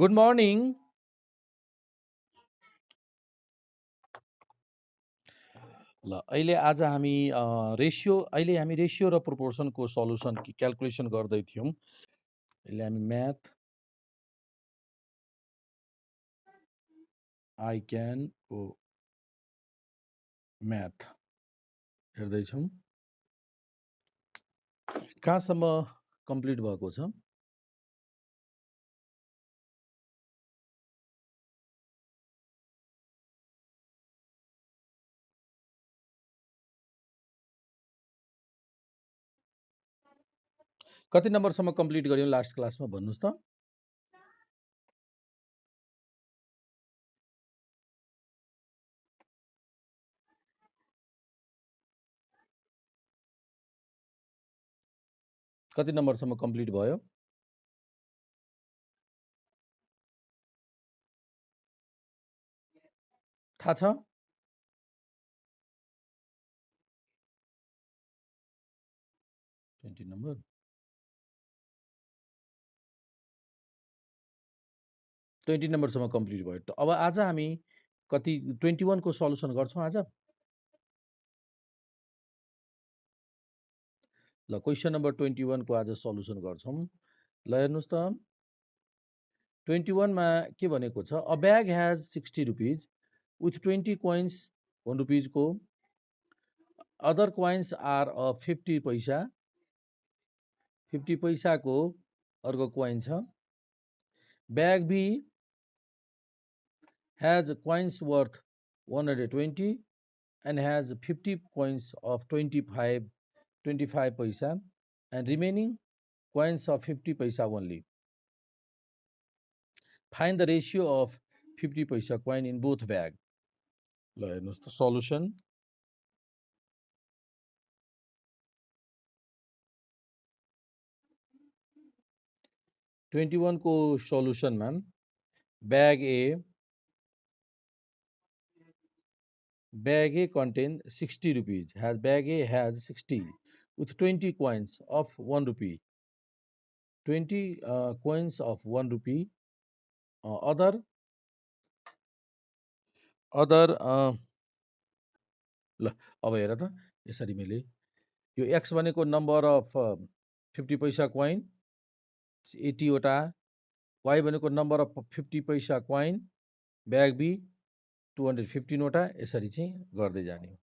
Good morning. ल अहिले आज हामी रेसियो र प्रोपोर्सनको सल्युसन क्याल्कुलेसन गर्दै थियौँ। अहिले हामी म्याथ आई क्यान को म्याथ हेर्दैछौँ। कहाँसम्म कम्प्लिट भएको छ? कति नम्बरसम्म कम्प्लिट गर्यौँ लास्ट क्लासमा भन्नुहोस् त? कति नम्बरसम्म कम्प्लिट भयो? थाहा छ? नम्बर 20 नम्बरसम्म कम्प्लिट भयो। त अब आज हामी कति 21 को सल्युसन गर्छौँ आज? ल क्वेसन नम्बर 21 को आज सल्युसन गर्छौँ। ल हेर्नुहोस् त 21 मा के भनेको छ? A bag has 60 rupees with 20 coins 1 rupees को। Other coins are 50 paisa. 50 पैसा को अर्को कोइन छ। Bag B has coins worth 120 and has 50 coins of 25 paisa and remaining coins of 50 paisa only. Find the ratio of 50 paisa coin in both bag. ल हेर्नुहोस् त solution. Twenty वन को सल्युसनमा Bag A contain 60 rupees. Bag A has 60 with 20 coins of 1 rupee. 20 coins of 1 rupee. Other ल अब हेर त यसरी मैले यो एक्स भनेको नम्बर अफ 50 पैसा कोइन 80 वटा, वाई भनेको नम्बर अफ 50 पैसा कोइन, ब्याग बी 215 वटा, यसरी चाहिँ गर्दै जाने हो।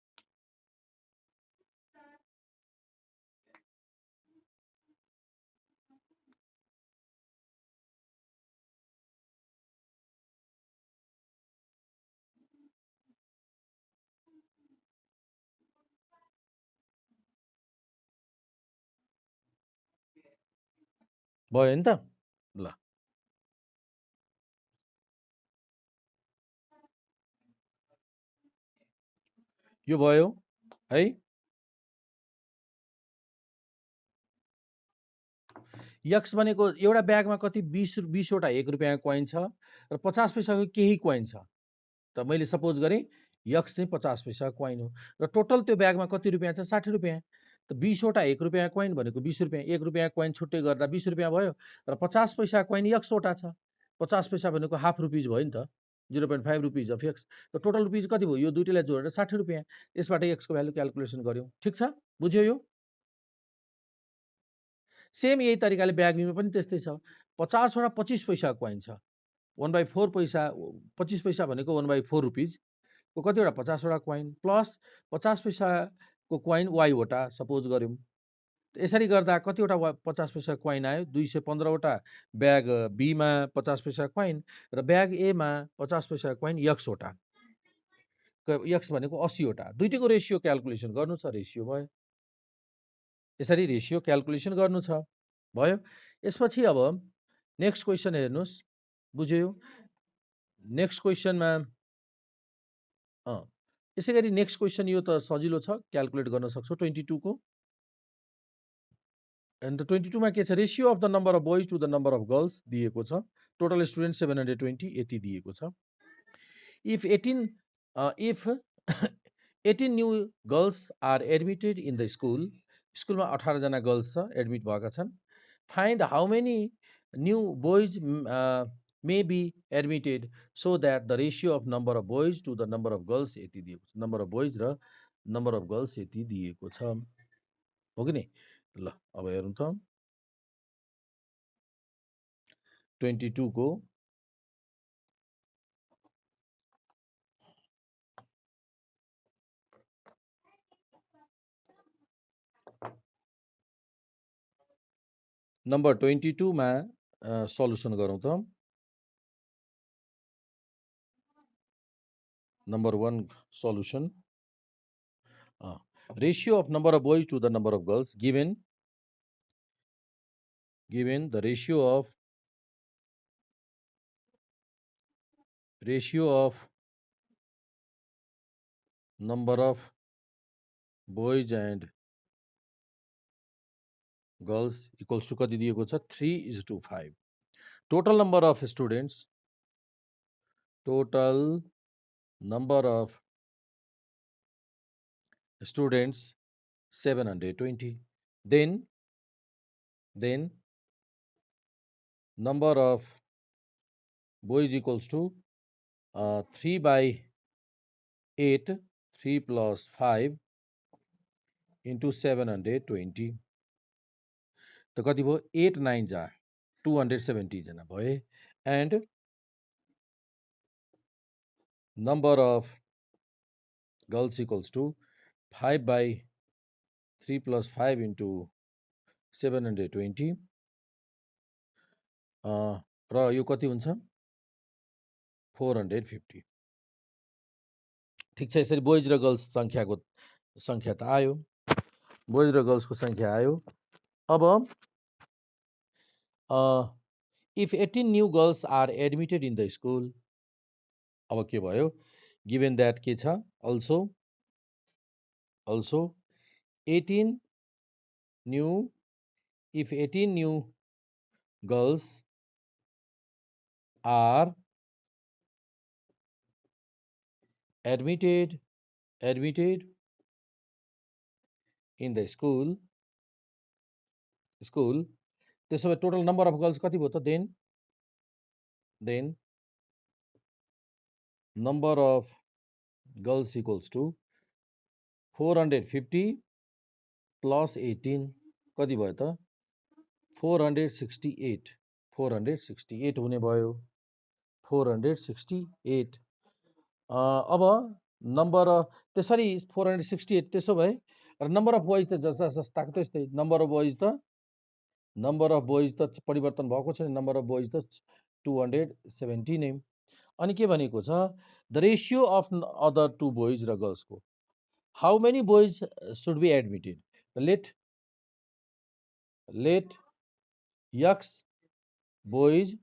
भयो नि त? ल यो भयो है। यक्स भनेको एउटा ब्यागमा कति 20 वटा 1 रुपियाँको कोइन छ र 50 पैसाको केही कोइन छ। त मैले सपोज गरेँ यक्स चाहिँ 50 पैसाको कोइन हो र टोटल त्यो ब्यागमा कति रुपियाँ छ? 60 रुपियाँ। त 20 वटा 1 रुपियाँको कोइन भनेको 20 रुपियाँ, 1 रुपियाँको कोइन छुट्टै गर्दा 20 रुपियाँ भयो र 50 पैसाको कोइन यक्स वटा छ। 50 पैसा भनेको हाफ रुपिज भयो नि त, 0.5 रुपिज अफ यक्स। त टोटल रुपिज कति भयो? यो दुईटैलाई जोडेर 60 रुपियाँ। यसबाट यक्सको भ्यालु क्याल्कुलेसन गर्यौँ। ठिक छ? बुझ्यो यो? सेम यही तरिकाले ब्याग बीमा पनि त्यस्तै छ। 50 वटा 25 पैसाको कोइन छ। 1/4 पैसा, 25 पैसा भनेको 1/4 रुपिज को कतिवटा? 50 वटा कोइन प्लस 50 पैसाको कोइन वाई वटा सपोज गऱ्यौँ। यसरी गर्दा कतिवटा 50 पैसा कोइन आयो? 215 वटा ब्याग बीमा 50 पैसा कोइन र ब्याग एमा 50 पैसा कोइन यक्स वटा। यक्स भनेको 80 वटा। दुईटैको रेसियो क्याल्कुलेसन गर्नु छ। रेसियो भयो। यसरी रेसियो क्याल्कुलेसन गर्नु छ। भयो। यसपछि अब नेक्स्ट क्वेसन हेर्नुहोस्। बुझ्यो? नेक्स्ट क्वेसनमा यसै गरी नेक्स्ट क्वेसन यो त सजिलो छ, क्याल्कुलेट गर्न सक्छौँ 22 को। एन्ड 22 मा के छ? Ratio of the number of boys to the number of girls दिएको छ। टोटल स्टुडेन्ट 720 80 दिएको छ। If 18 new girls are admitted in the school, स्कुलमा 18 जना गर्ल्स छ, एडमिट भएका छन्। Find how many new boys may be admitted so that the ratio of number of boys to the number of girls यति दिएको छ, number of boys र number of girls यति दिएको छ, हो कि नि? ल अब हेरौँ त 22 को नम्बर 22 मा सल्युसन गरौँ त। Number 1 solution, ratio of number of boys to the number of girls given the ratio of number of boys and girls equals to कति दिएको छ 3:5. Total number of students, total number of students 720. Then number of boys equals to 3/8, 3 plus 5 into 720. त कति भयो 8 9 जा 270 जना भए, and number of girls equals to 5/3 plus 5 into 720, र यो कति हुन्छ 450. ठिक छ, यसरी बोइज र गर्ल्स सङ्ख्याको सङ्ख्या त आयो, बोइज र गर्ल्सको सङ्ख्या आयो। अब if 18 new girls are admitted in the school, अब के भयो, गिभन द्याट के छ, also 18 new, if 18 new girls are admitted in the school, त्यसो भए टोटल नम्बर अफ गर्ल्स कति भयो त, then number of girls equals to 450 plus 18 कति भयो त 468, 468 हुने भयो, 468। अब नम्बर त्यसरी 468, त्यसो भए र नम्बर अफ बोइज त जस्ताको त्यस्तै, नम्बर अफ बोइज त परिवर्तन भएको छैन, नम्बर अफ बोइज त 270 नै। अनि के भनेको छ, the ratio of other to boys र गर्ल्सको, how many boys should be admitted, let x boys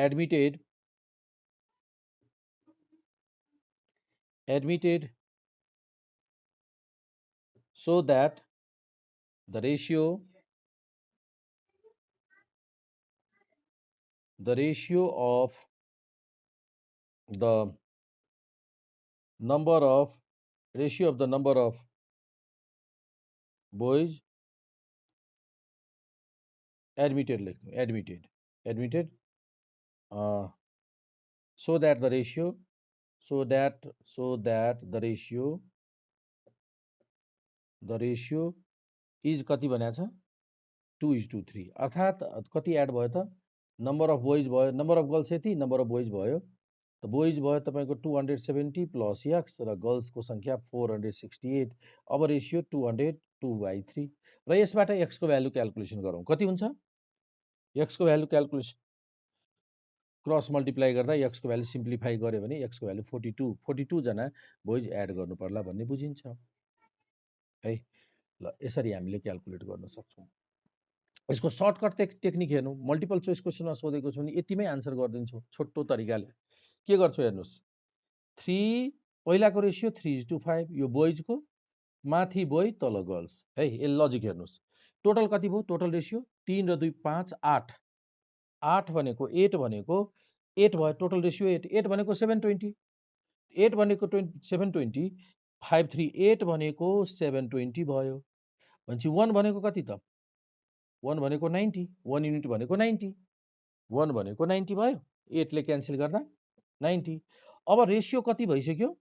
admitted so that the ratio of the number of boys admitted so that the ratio is कति भनेको छ 2:3, अर्थात् कति add भयो त, number of boys भयो, नम्बर अफ गर्ल्स यति, number of boys भयो, त बोइज भयो तपाईँको 270 प्लस यक्स र गर्ल्सको सङ्ख्या 468। अब रेसियो 202/3, र यसबाट एक्सको भ्यालु क्यालकुलेसन गरौँ, कति हुन्छ, एक्सको भ्यालु क्यालकुलेसन क्रस मल्टिप्लाई गर्दा एक्सको भ्यालु सिम्प्लिफाई गर्यो भने एक्सको भ्यालु 42 जना बोइज एड गर्नु पर्ला भन्ने बुझिन्छ है। ल यसरी हामीले क्यालकुलेट गर्न सक्छौँ। यसको सर्टकट टेक्निक हेर्नु, मल्टिपल चोइस क्वेसनमा सोधेको छु भने यतिमै आन्सर गरिदिन्छु छोटो तरिकाले। के गर्छु हेर्नुहोस्, 3 पहिलाको रेसियो 3:5, यो बोइजको माथि बोय तल गर्ल्स है, यो लजिक हेर्नुहोस्, टोटल कति भयो, टोटल रेसियो 3 र 2 5 8, 8 भनेको 8 भनेको 8 भयो, टोटल रेसियो 8 भनेको 720, 8 भनेको 720, 538 भनेको 720 भयो, भनेपछि 1 भनेको कति त 1 भनेको 90, 1 युनिट भनेको 90, 1 भनेको 90 भयो, 8ले क्यान्सल गर्दा 90। अब रेसियो कति भइसक्यो?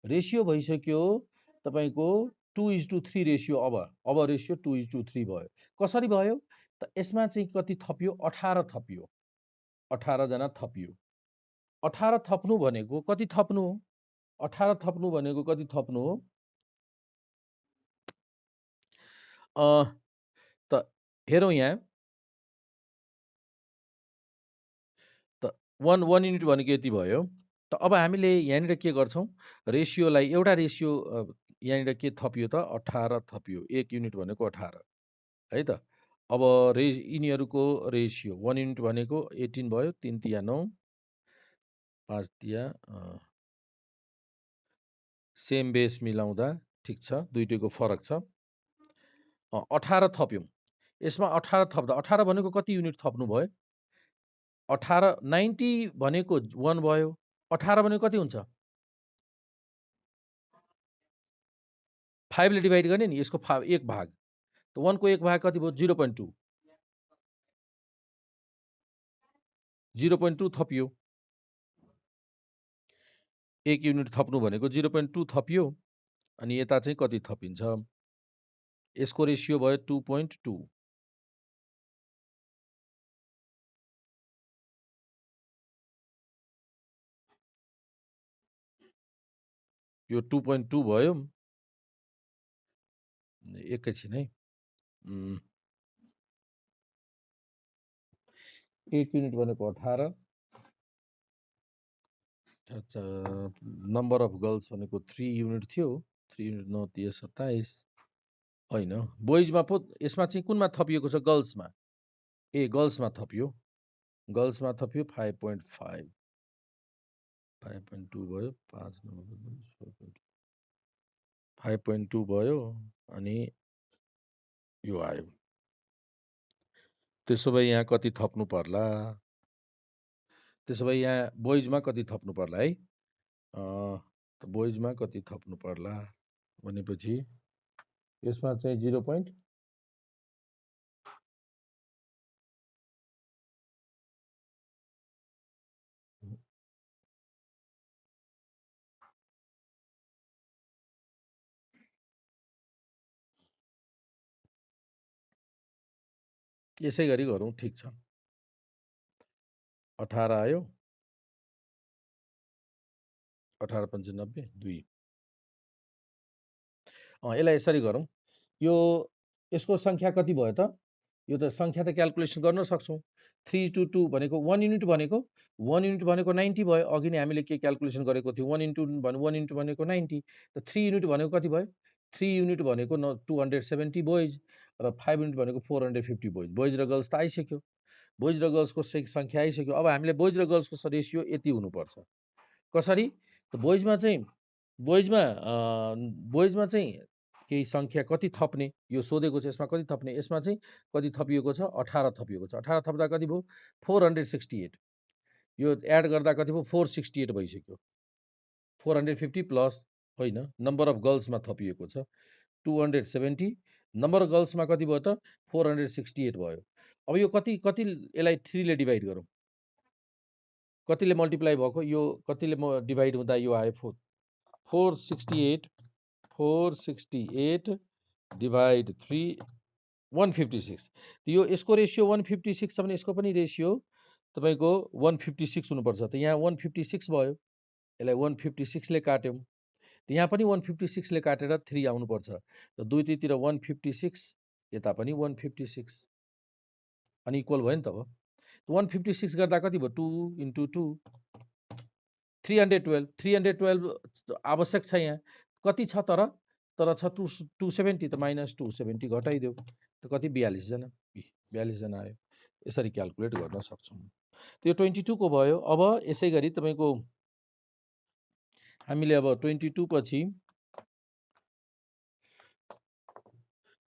रेसियो भइसक्यो तपाईँको 2:3 रेसियो। अब रेसियो 2:3 भयो। कसरी भयो? त यसमा चाहिँ कति थपियो? 18 थपियो, 18 जना थपियो। 18 थप्नु भनेको कति थप्नु हो? 18 थप्नु भनेको कति थप्नु हो? त हेरौँ यहाँ, त 1 युनिट भनेको यति भयो। त अब हामीले यहाँनिर के गर्छौँ? रेसियोलाई एउटा रेसियो यहाँनिर के थपियो त? 18 थपियो। 1 युनिट भनेको 18 है त। अब यिनीहरूको रेसियो 1 युनिट भनेको 18 भयो, 3 तिया 9, 5 तिया सेम बेस मिलाउँदा ठिक छ, दुईटैको फरक छ। 18 थप्यौँ। यसमा 18 थप्दा 18 भनेको कति युनिट थप्नु भयो? 18 90 भनेको 1 भयो। 18 भनेको कति हुन्छ? 5 ले डिभाइड गर्ने नि, यसको 1 भाग। त 1 को 1 भाग कति भयो? 0.2। 0.2 थपियो। 1 युनिट थप्नु भनेको 0.2 थपियो। अनि यता चाहिँ कति थपिन्छ? यसको रेसियो भयो 2.2। यो 2.2 भयो। एकैछिन है। 1 युनिट भनेको 18। अच्छा, नम्बर अफ गर्ल्स भनेको 3 युनिट थियो। 3 युनिट 9 तिया 27 होइन, बोइजमा पो यसमा चाहिँ कुनमा थपिएको छ? गर्ल्समा। गर्ल्समा थपियो। गर्ल्समा थपियो 5.5, 5.2 भयो। 5.2 भयो अनि यो आयो। त्यसो भए यहाँ कति थप्नु पर्ला? त्यसो भए यहाँ बोइजमा कति थप्नु पर्ला है? त बोइजमा कति थप्नु पर्ला भनेपछि यसमा चाहिँ 0. यसै गरी गरौँ, ठिक छ। 18 आयो, 18 पंचे 90, 2। यसलाई यसरी गरौँ। यसको सङ्ख्या कति भयो त? यो त सङ्ख्या त क्याल्कुलेसन गर्न सक्छौँ। 3:2 भनेको 1 युनिट भनेको 1 युनिट भनेको 90 भयो। अघि नै हामीले के क्याल्कुलेसन गरेको थियो? 1 युनिट भनेको 90। त 3 युनिट भनेको कति भयो? 3 युनिट भनेको 270 बोइज र 5 युनिट भनेको 450 बोइज। बोइज र गर्ल्स त आइसक्यो। बोइज र गर्ल्सको सङ्ख्या आइसक्यो। अब हामीले बोइज र गर्ल्सको रेसियो यति हुनुपर्छ। कसरी? त बोइजमा चाहिँ केही सङ्ख्या कति थप्ने यो सोधेको छ। यसमा कति थप्ने? यसमा चाहिँ कति थपिएको छ? 18 थपिएको छ। 18 थप्दा कति भयो? 468। यो एड गर्दा कति भयो? 468 भइसक्यो। 450 प्लस होइन, नम्बर अफ गर्ल्समा थपिएको छ 270। नम्बर अफ गर्ल्समा कति भयो त? 468 भयो। अब यो कति यसलाई 3 ले डिभाइड गरौँ। कतिले मल्टिप्लाई भएको? यो कतिले डिभाइड हुँदा यो आयो 468 डिभाइड 3 156। यो यसको रेसियो 156 छ भने यसको पनि रेसियो तपाईँको 156 हुनुपर्छ। त यहाँ 156 भयो। यसलाई 156 ले काट्यौँ। त यहाँ पनि 156 ले काटेर 3 आउनुपर्छ। त दुईतिर 156, यता पनि 156 अनि इक्वल भयो नि त। अब 156 गर्दा कति भयो? 2 × 2 312। 312 आवश्यक छ यहाँ। कति छ तर छ 270। त माइनस 270 घटाइदेऊ। त कति? 42 जना। 42 जना आयो। यसरी क्याल्कुलेट गर्न सक्छौँ। त्यो 22 को भयो। अब यसै गरी तपाईँको हामीले अब 22 पछि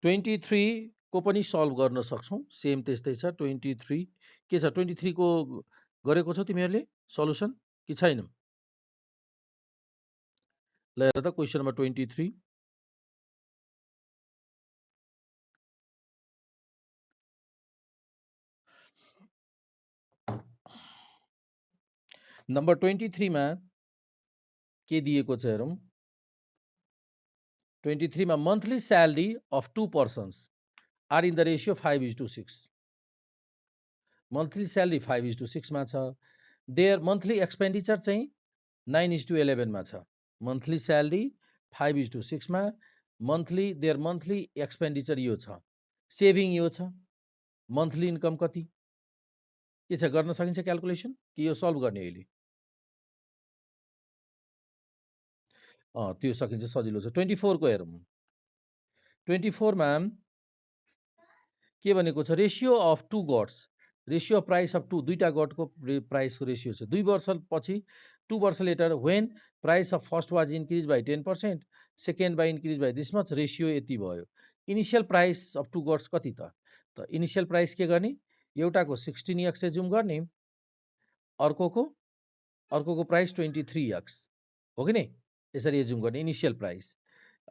23 को पनि सल्भ गर्न सक्छौँ। सेम त्यस्तै छ। 23 के छ? 23 को गरेको छौ तिमीहरूले सल्युसन कि छैन? ल हेर त क्वेसन नम्बर 23। नम्बर 23 मा के दिएको छ हेरौँ। 23 मा monthly salary of 2 persons are in the ratio 5:6। Monthly salary 5:6 मा छ। देयर मन्थली एक्सपेन्डिचर चाहिँ 9:11 मा छ। मन्थली स्यालेरी 5:6 मा देयर मन्थली एक्सपेन्डिचर यो छ। सेभिङ यो छ। मन्थली इन्कम कति के छ, गर्न सकिन्छ क्याल्कुलेसन कि यो सल्भ गर्ने अहिले? त्यो सकिन्छ, सजिलो छ। 24 को हेरौँ। 24 मा के भनेको छ, ratio of 2 gods, ratio of price of 2, दुईटा गडको प्राइसको रेसियो छ। 2 वर्षपछि 2 वर्ष later when price of first was increase by 10%, second by increase by this much, ratio यति भयो। इनिसियल प्राइस अफ 2 गड्स कति त इनिसियल प्राइस के गर्ने, एउटाको 16x एज्युम गर्ने, अर्कोको प्राइस 23x हो कि नै, यसरी एज्युम गर्ने इनिसियल प्राइस।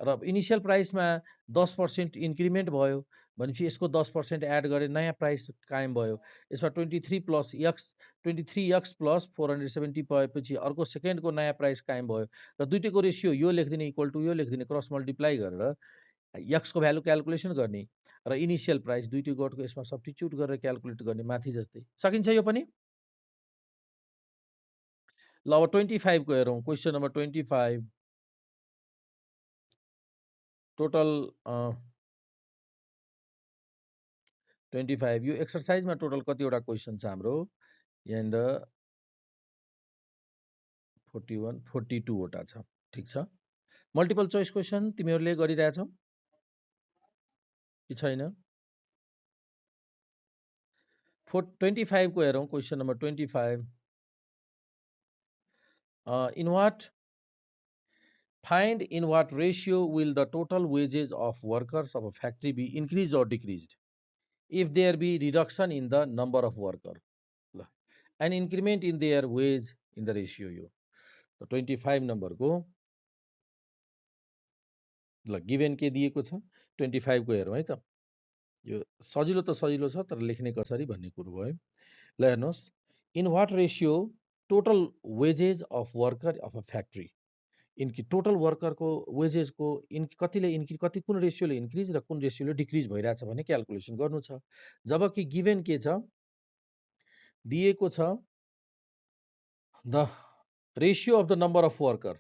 र इनिसियल प्राइसमा 10% इन्क्रिमेन्ट भयो भनेपछि यसको 10% एड गरे नयाँ प्राइस कायम भयो। यसमा 23 प्लस एक्स 23x प्लस 470 भएपछि अर्को सेकेन्डको नयाँ प्राइस कायम भयो र दुइटैको रेसियो यो लेखिदिने इक्वल टु यो लेखिदिने, क्रस मल्टिप्लाई गरेर एक्सको भ्यालु क्यालकुलेसन गर्ने र इनिसियल प्राइस दुइटै गडको यसमा सब्स्टिट्युट गरेर क्यालकुलेट गर्ने, माथि जस्तै। सकिन्छ यो पनि? ल अब 25 को हेरौँ। क्वेसन नम्बर 25 टोटल 25 यो एक्सर्साइजमा टोटल कतिवटा क्वेसन छ हाम्रो? यहाँनिर 41 42 वटा छ। ठिक छ। मल्टिपल चोइस क्वेसन तिमीहरूले गरिरहेछौ कि छैन? 25 को हेरौँ। Question number 25 find in what ratio will the total wages of workers of a factory be increased or decreased if there be reduction in the number of worker, an increment in their wage in the ratio यो। तो 25 नम्बरको ल given के दिएको छ 25 को हेरौँ है त। यो सजिलो त सजिलो छ तर लेख्ने कसरी भन्ने कुरो भयो। ल हेर्नुहोस्, in what ratio total wages of worker of a factory, इनकी टोटल वर्करको वेजेसको कति कुन रेसियोले इन्क्रिज र कुन रेसियोले डिक्रिज भइरहेछ भने क्यालकुलेसन गर्नु छ। जबकि गिभेन के छ दिएको छ, the ratio of the number of worker,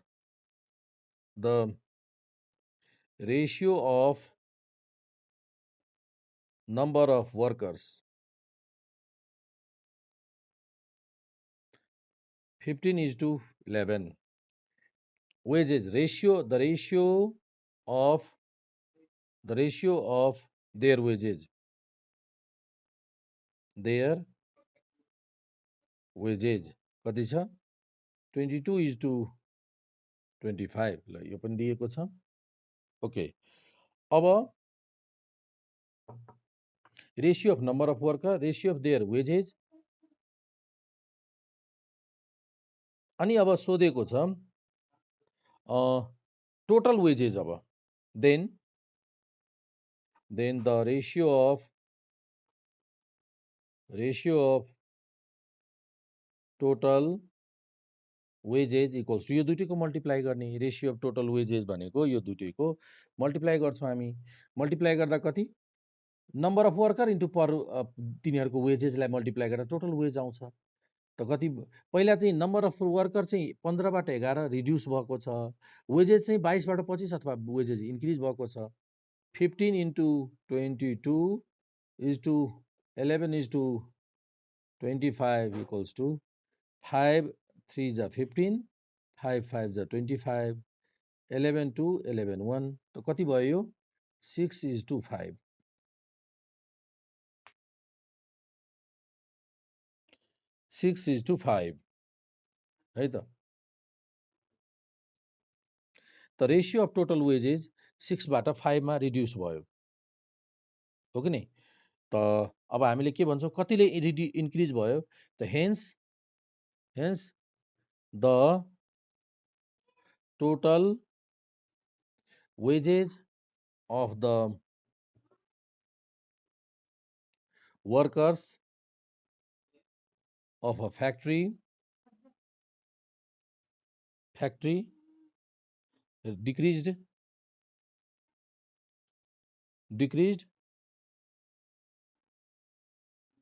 the ratio of number of workers 15:11, wages ratio, the ratio of their wages, कति छ 22:25। ल यो पनि दिएको छ। ओके, अब ratio of number of worker, ratio of their wages, अनि अब सोधेको छ टोटल वेजेज। अब then the ratio of total wages equals to यो दुइटैको मल्टिप्लाई गर्ने। रेसियो अफ टोटल वेजेज भनेको यो दुइटैको मल्टिप्लाई गर्छौँ हामी। मल्टिप्लाई गर्दा कति, नम्बर अफ वर्कर इन्टु पर तिनीहरूको वेजेसलाई मल्टिप्लाई गरेर टोटल वेज आउँछ। त कति पहिला चाहिँ नम्बर अफ वर्कर चाहिँ 15बाट 11 रिड्युस भएको छ, वेजेस चाहिँ 22बाट 25 अथवा वेजेस इन्क्रिज भएको छ। 15 into 22 is to 11:25 equals to 5 3 जा 15, 5 5 जा 25, 11 2 11 1, त कति भयो यो 6:5। 6:5 है त। त रेसियो अफ टोटल वेजेज 6बाट 5मा रिड्युस भयो हो कि नै। त अब हामीले के भन्छौँ, कतिले इन्क्रिज भयो त hence the total wages of the workers of a factory factory decreased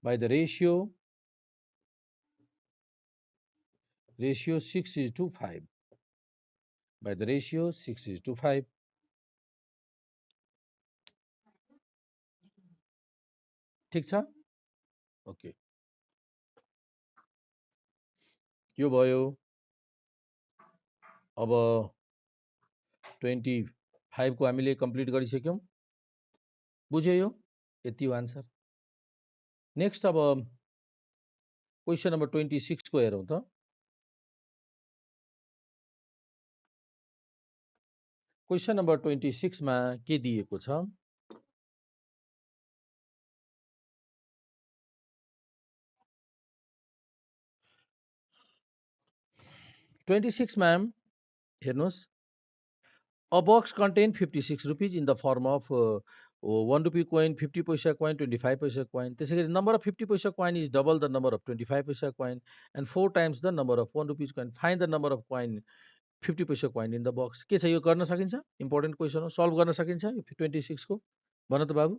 by the ratio 6:5, by the ratio 6:5. ठिक छ? ओके, यो भयो। अब 25 को हामीले कम्प्लिट गरिसक्यौँ। बुझ्यो यो? यति हो आन्सर। नेक्स्ट अब क्वेसन नम्बर 26 को हेरौँ त। क्वेसन नम्बर 26 मा के दिएको छ? मा हेर्नुहोस्, a box contain 56 rupees in the form of 1 rupee coin, 50 paisa coin, 25 paisa coin. त्यसै गरी number of 50 paisa coin is double the number of 25 paisa coin and 4 times the number of 1 rupees coin. Find the number of coin 50 पैसा coin in the box. के छ यो? गर्न सकिन्छ? Important question हो, solve गर्न सकिन्छ 26 को? भन त बाबु,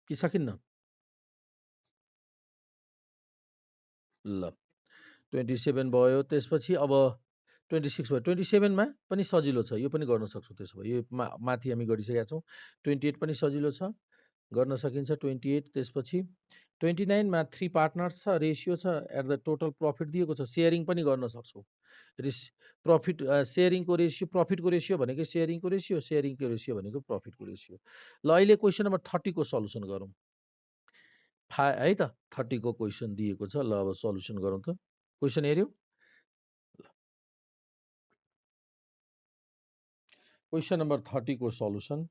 कि सकिन्न? ल 27 भयो। त्यसपछि अब 26 भयो। 27 मा पनि सजिलो छ, यो पनि गर्न सक्छौँ। त्यसो भए यो माथि हामी गरिसकेका छौँ। 28 पनि सजिलो छ, गर्न सकिन्छ 28। त्यसपछि 29 मा 3 पार्टनर्स छ, रेसियो छ, एट द टोटल प्रफिट दिएको छ, सेयरिङ पनि गर्न सक्छौँ। प्रफिट सेयरिङको रेसियो, प्रफिटको रेसियो भनेको सेयरिङको रेसियो, सेयरिङको रेसियो भनेको प्रफिटको रेसियो। ल अहिले क्वेसन नम्बर 30 को सल्युसन गरौँ है त। 30 को क्वेसन दिएको छ। ल अब सल्युसन गरौँ त। क्वेसन हेऱ्यौ? क्वेसन नम्बर 30 को सल्युसन।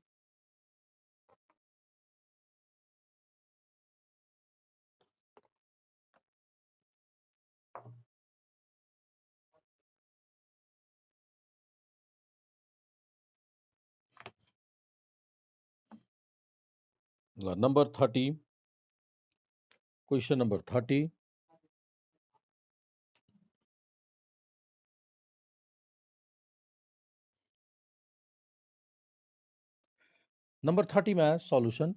ल नम्बर 30, क्वेसन नम्बर 30। नम्बर 30 मा solution.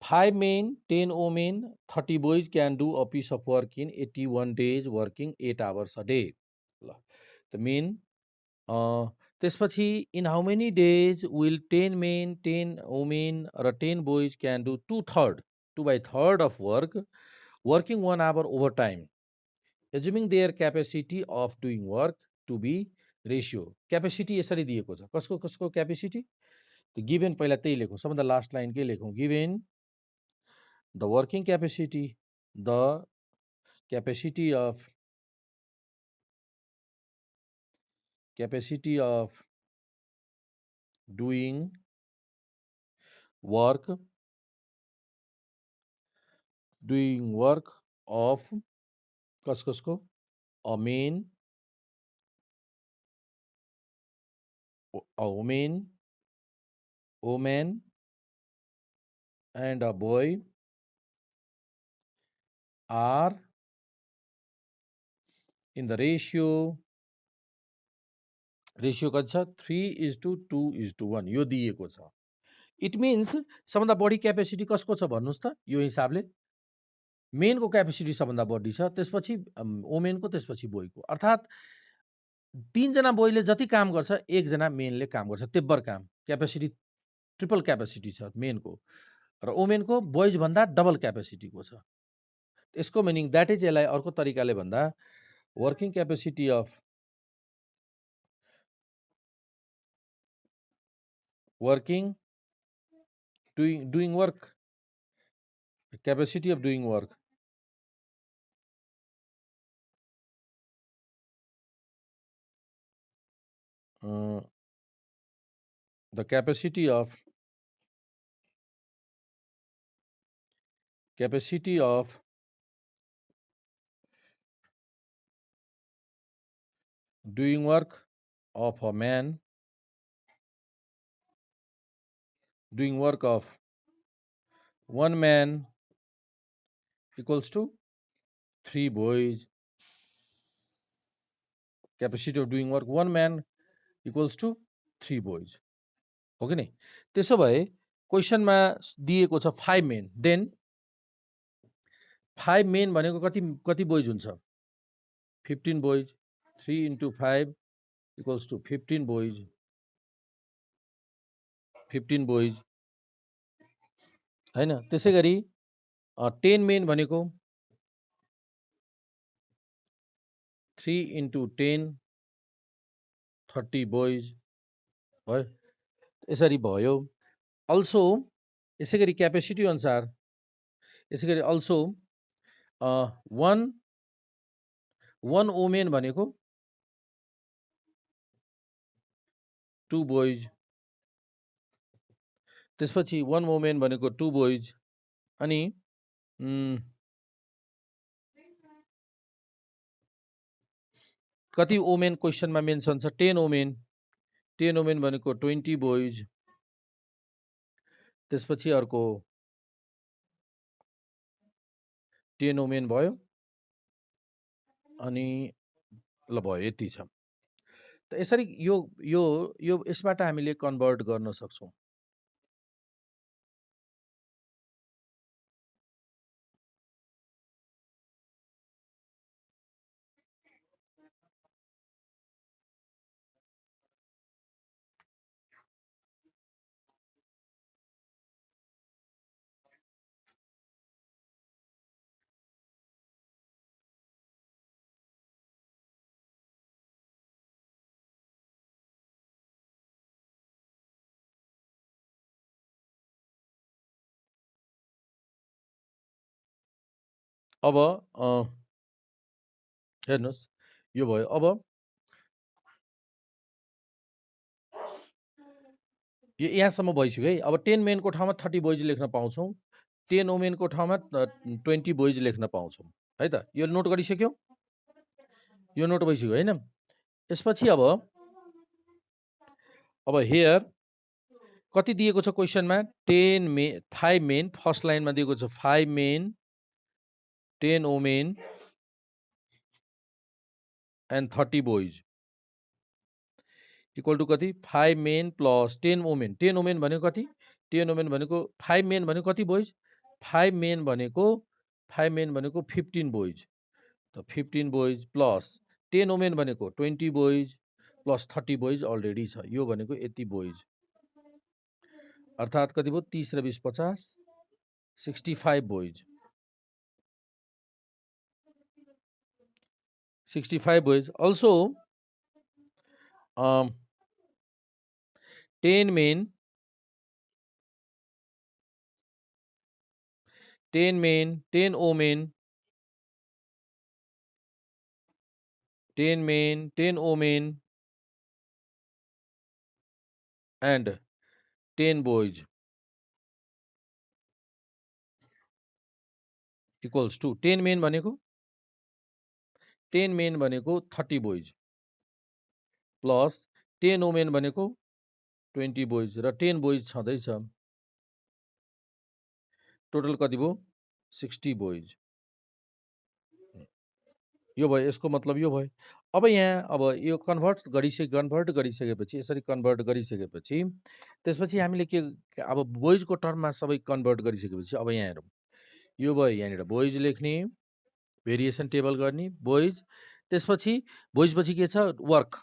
5 men, 10 women, 30 boys can do a piece of work in 81 days working 8 hours a day. ल त मेन त्यसपछि in how many days will 10 men, 10 women र 10 boys can do 2/3 of work working 1 hour overtime, assuming their capacity of doing work to be ratio. Capacity यसरी दिएको छ, कसको कसको capacity? त गिभेन पहिला त्यही लेखौँ, सबभन्दा लास्ट लाइन के लेखौँ? Given the working capacity, the capacity of doing work of कसको? a man, a woman and a boy are in the ratio कति छ? 3:2:1 यो दिएको छ। इट मिन्स सबभन्दा बढी क्यापेसिटी कसको छ भन्नुहोस् त? यो हिसाबले मेनको क्यापेसिटी सबभन्दा बढी छ, त्यसपछि वुमेनको, त्यसपछि बोयको। अर्थात् 3 जना बोयले जति काम गर्छ 1 जना मेनले काम गर्छ, तेब्बर काम। क्यापेसिटी ट्रिपल क्यापेसिटी छ मेनको, र वुमेनको बोइज भन्दा डबल क्यापेसिटीको छ। यसको मिनिङ द्याट इज, यसलाई अर्को तरिकाले भन्दा working capacity of doing work, capacity of doing work the capacity of doing work of a man, doing work of 1 man equals to 3 boys. Capacity of doing work 1 man equals to 3 boys. हो कि नहीं? त्यसो भए क्वेसनमा दिएको छ 5 main, then 5 main भनेको कति कति बोइज हुन्छ? 15 boys. 3 into 5 equals to 15 boys. 15 boys. हैन? त्यसै गरी 10 मेन भनेको 3 into 10 30 boys. भयो? यसरी भयो. अल्सो यसै गरी क्यापेसिटी अनुसार यसै गरी अल्सो 1 वुमेन भनेको 2 बोइज. त्यसपछि 1 वुमेन भनेको 2 बोइज. अनि कति वुमेन क्वेसनमा मेन्सन छ? 10 वुमेन. 10 वुमेन भनेको 20 बोइज. त्यसपछि अर्को 10 वुमेन भयो. अनि ल भयो, यति छ. त यसरी यो यो यो यसबाट हामीले कन्भर्ट गर्न सक्छौं. अब हेर्नुस्, यो भयो. अब यो यहाँसम्म भइसक्यो है. अब 10 मेनको ठाउँमा 30 बोइज लेख्न पाउँछौं. 10 वुमेनको ठाउँमा 20 बोइज लेख्न पाउँछौं. है त? यो नोट गरिसक्यो? यो नोट भइसक्यो हैन? यसपछि अब हियर कति दिएको छ क्वेसनमा? 5 मेन. फर्स्ट लाइनमा दिएको छ 5 men, 10 women and 30 boys equal to कति? 5 मेन प्लस 10 वुमेन. 10 वुमेन भनेको कति? 10 वुमेन भनेको 5 मेन भनेको कति बोइज? 5 मेन भनेको 15 बोइज. त 15 बोइज प्लस 10 वुमेन भनेको 20 बोइज प्लस 30 बोइज अलरेडी छ. यो भनेको यति बोइज. अर्थात् कति भयो? 30 र 20 50, 65 boys. 65 boys. Also 10 men, 10 men, 10 women, 10 men, 10 women and 10 boys equals to 10 men भनेको 10 men भनेको 30 boys प्लस 10 women भनेको 20 boys र 10 boys छँदैछ. टोटल कति भयो? 60 boys. यो भयो. यसको मतलब यो भयो. अब यहाँ यो कन्भर्ट गरिसकेपछि यसरी कन्भर्ट गरिसकेपछि त्यसपछि हामीले के बोइजको टर्ममा सबै कन्भर्ट गरिसकेपछि अब यहाँ हेरौँ. यो भयो. यहाँनिर बोइज लेख्ने, भेरिएसन टेबल गर्ने, बोइज. त्यसपछि बोइजपछि के छ? वर्क.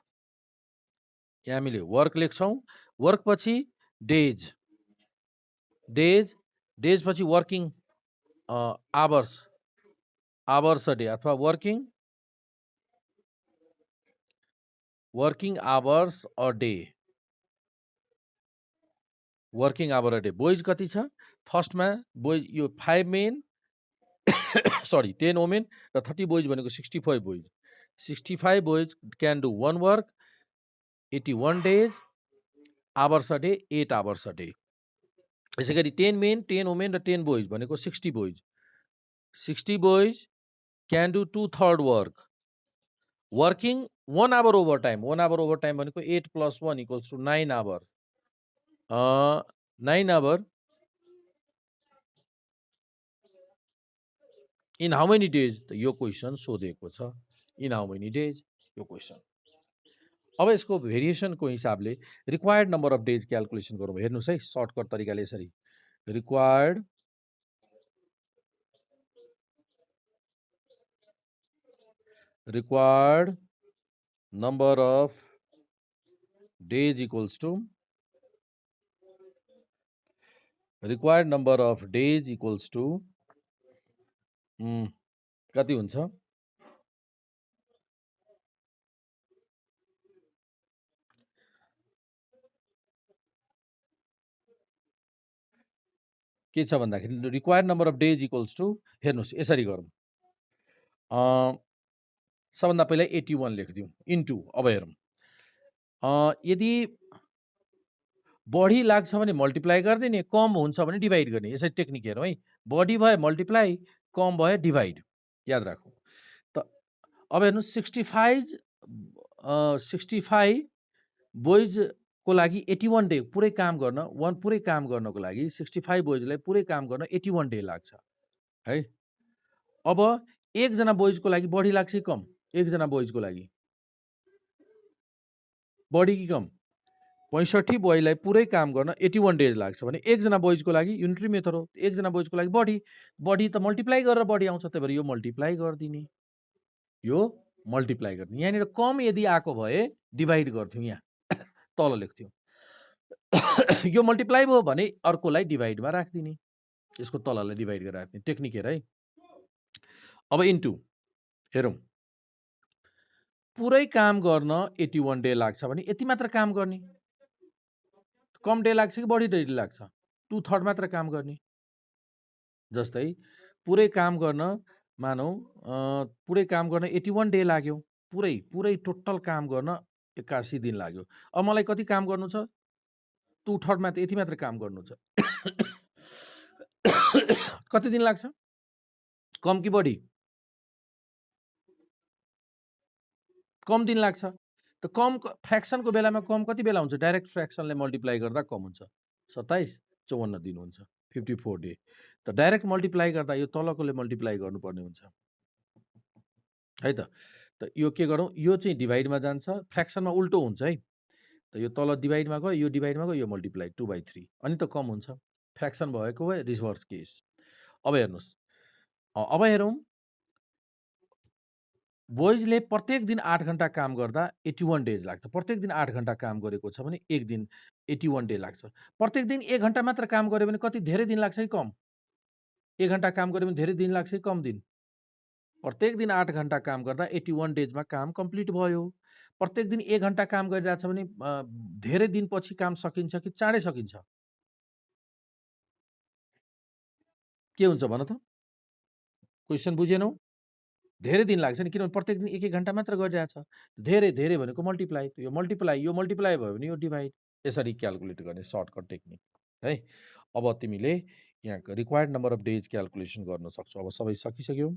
यहाँ हामीले वर्क लेख्छौँ. वर्क पछि डेज. डेज पछि वर्किङ आवर्स अ डे अथवा working hours a day. Working hour a day. Boys कति छ? फर्स्टमा बोइज यो 5 मेन सरी 10 वुमेन र 30 बोइज भनेको 65 boys. 65 boys can do one work, 81 days, hours a day 8 hours a day. यसै गरी 10 main, 10 women र 10 बोइज भनेको 60 boys. 60 boys can do 2/3 work. Working 1 hour overtime. 1 hour overtime भनेको 8 + 1 = 9 hour. 9 hour in how many days त यो question सोधेको छ। In how many days यो क्वेसन। अब यसको भेरिएसनको हिसाबले required number of days calculation गरौँ। हेर्नुहोस् है, सर्टकट तरिकाले यसरी required number of days equals to required number of days equals to कति हुन्छ? के छ भन्दाखेरि required number of days equals to, हेर्नुहोस् यसरी गरौँ। सबभन्दा पहिला 81 लेखिदिउँ इन्टु, अब हेरौँ यदि बढी लाग्छ भने मल्टिप्लाई गरिदिने, कम हुन्छ भने डिभाइड गर्ने। यसरी टेक्निक हेरौँ है। बढी भयो मल्टिप्लाई, कम भयो डिभाइड, याद राखौँ। त अब हेर्नुहोस् 65 बोइजको लागि 81 डे पुरै काम गर्न, पुरै काम गर्नको लागि 65 बोइजलाई पुरै काम गर्न 81 डे लाग्छ है। अब एकजना बोइजको लागि बढी लाग्छ कि कम? एकजना बोइजको लागि बढी कि कम? 65 बोइजलाई पुरै काम गर्न 81 डेज लाग्छ भने एकजना बोइजको लागि युनिटरी मेथड हो। एकजना बोइजको लागि बढी त मल्टिप्लाई गरेर बढी आउँछ, त्यही भएर यो मल्टिप्लाई गरिदिने, यो मल्टिप्लाई गर्ने। यहाँनिर कम यदि आएको भए डिभाइड गर्थ्यौँ, यहाँ तल लेख्थ्यौँ। यो मल्टिप्लाई भयो भने अर्कोलाई डिभाइडमा राखिदिने, यसको तललाई डिभाइड गरेर राख्ने। टेक्निक हेर है। अब इन्टु हेरौँ, पुरै काम गर्न 81 डे लाग्छ भने यति मात्र काम गर्ने। कम डे लाग्छ कि बढी डे लाग्छ? 2/3 मात्र काम गर्ने। जस्तै पुरै काम गर्न मानौँ पुरै काम गर्न 81 डे लाग्यो, पुरै टोटल काम गर्न 81 दिन लाग्यो। अब मलाई कति काम गर्नु छ? 2/3 मात्र, यति मात्र काम गर्नु छ। कति दिन लाग्छ? कम कि बढी? कम दिन लाग्छ। त कम फ्र्याक्सनको बेलामा कम कति बेला हुन्छ? डाइरेक्ट फ्र्याक्सनले मल्टिप्लाई गर्दा कम हुन्छ। 27, 54 दिन हुन्छ, 54 डे। त डाइरेक्ट मल्टिप्लाई गर्दा यो तलकोले मल्टिप्लाई गर्नुपर्ने हुन्छ है त। त यो के गरौँ, यो चाहिँ डिभाइडमा जान्छ, फ्र्याक्सनमा उल्टो हुन्छ है। त यो तल डिभाइडमा गयो, यो डिभाइडमा गयो, यो मल्टिप्लाई 2/3, अनि त कम हुन्छ। फ्र्याक्सन भएको भए रिभर्स केस। अब हेर्नुहोस्, अब हेरौँ, बोइजले प्रत्येक दिन 8 घन्टा काम गर्दा 81 डेज लाग्छ। प्रत्येक दिन 8 घन्टा काम गरेको छ भने एक दिन 81 डे लाग्छ। प्रत्येक दिन 1 घन्टा मात्र काम गर्यो भने कति धेरै दिन लाग्छ कि कम? 1 घन्टा काम गर्यो भने धेरै दिन लाग्छ कि कम दिन? प्रत्येक दिन 8 घन्टा काम गर्दा 81 डेजमा काम कम्प्लिट भयो। प्रत्येक दिन 1 घन्टा काम गरिरहेछ भने धेरै दिनपछि काम सकिन्छ कि चाँडै सकिन्छ? के हुन्छ भन त? क्वेसन बुझेनौ? धेरै दिन लाग्छ नि, किनभने प्रत्येक दिन 1-1 घन्टा मात्र गरिरहेछ। धेरै भनेको मल्टिप्लाई, यो मल्टिप्लाई भयो भने यो डिभाइड। यसरी क्याल्कुलेट गर्ने सर्टकट टेक्निक है। अब तिमीले यहाँ required number of days calculation गर्न सक्छौ। अब सबै सकिसक्यो।